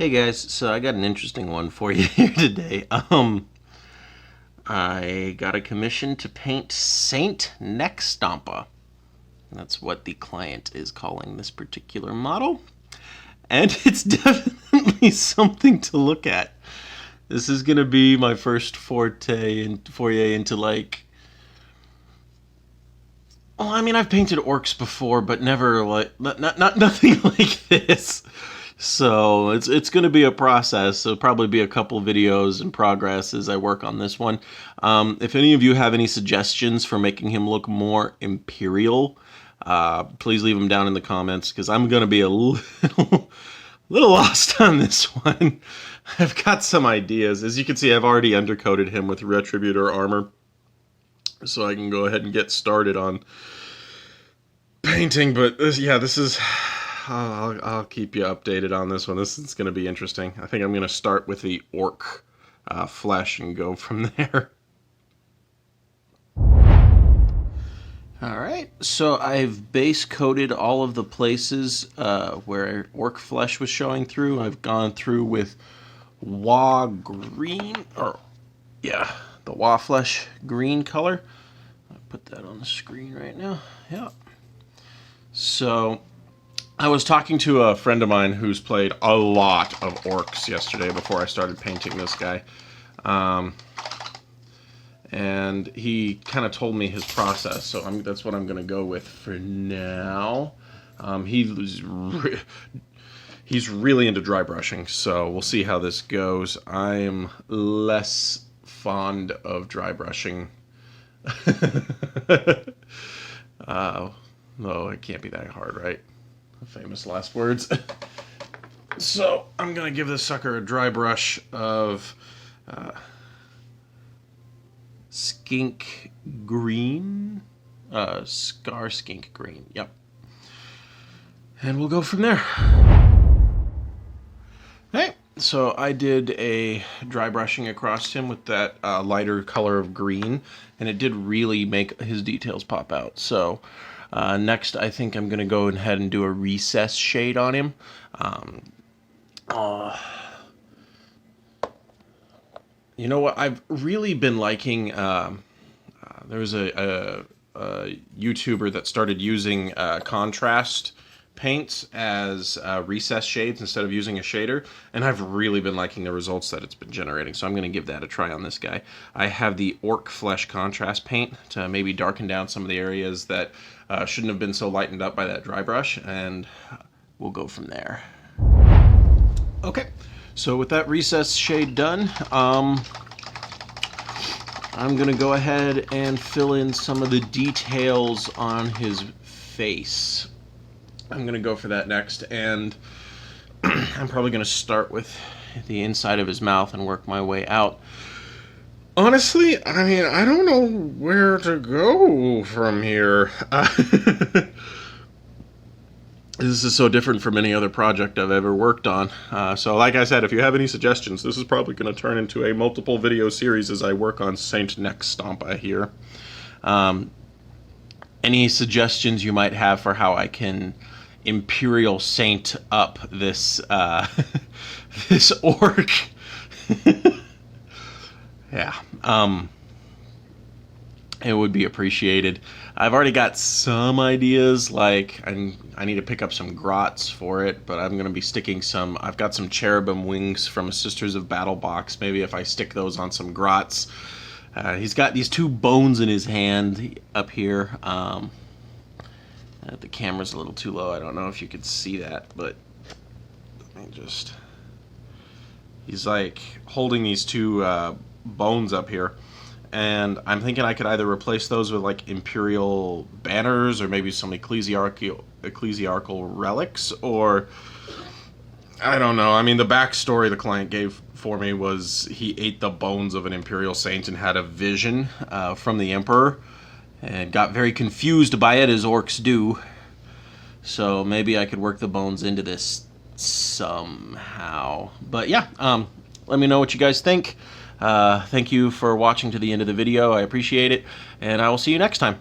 Hey guys, so I got an interesting one for you here today. I got a commission to paint Saint Neck Stompa. That's what the client is calling this particular model. And it's definitely something to look at. This is gonna be my first foray into like. Well, I mean, I've painted orcs before, but never like nothing like this. So it's going to be a process. There'll probably be a couple videos in progress as I work on this one. If any of you have any suggestions for making him look more imperial, please leave them down in the comments because I'm going to be a little lost on this one. I've got some ideas. As you can see, I've already undercoated him with Retributor armor, so I can go ahead and get started on painting. But this is. I'll keep you updated on this one. This is going to be interesting. I think I'm going to start with the orc flesh and go from there. Alright, so I've base coated all of the places where orc flesh was showing through. I've gone through with Wa green, the Wa flesh green color. I'll put that on the screen right now. Yeah. So I was talking to a friend of mine who's played a lot of orcs yesterday before I started painting this guy. And he kind of told me his process, so that's what I'm going to go with for now. He's really into dry brushing, so we'll see how this goes. I am less fond of dry brushing. No, it can't be that hard, right? Famous last words. So I'm gonna give this sucker a dry brush of skink green, scar skink green. Yep. And we'll go from there. Hey, so I did a dry brushing across him with that lighter color of green, and it did really make his details pop out. So next, I think I'm going to go ahead and do a recess shade on him. You know what? I've really been liking... there was a YouTuber that started using contrast paints as recess shades instead of using a shader, and I've really been liking the results that it's been generating, so I'm going to give that a try on this guy. I have the orc flesh contrast paint to maybe darken down some of the areas that shouldn't have been so lightened up by that dry brush, and we'll go from there. Okay, so with that recess shade done, I'm going to go ahead and fill in some of the details on his face. I'm going to go for that next, and I'm probably going to start with the inside of his mouth and work my way out. Honestly, I mean, I don't know where to go from here. This is so different from any other project I've ever worked on. So like I said, if you have any suggestions, this is probably going to turn into a multiple video series as I work on Saint Neck Stompa here. Any suggestions you might have for how I can Imperial Saint up this this orc? Yeah, it would be appreciated. I've already got some ideas, like I need to pick up some grots for it, but I'm going to be sticking some... I've got some cherubim wings from a Sisters of Battle box. Maybe if I stick those on some grots. He's got these two bones in his hand up here. The camera's a little too low. I don't know if you could see that, but let me just... He's like holding these two bones up here, and I'm thinking I could either replace those with like imperial banners or maybe some ecclesiarchal relics, or I don't know. I mean, the backstory the client gave for me was he ate the bones of an imperial saint and had a vision from the emperor and got very confused by it, as orcs do. So maybe I could work the bones into this somehow. But yeah, let me know what you guys think. Thank you for watching to the end of the video. I appreciate it, and I will see you next time.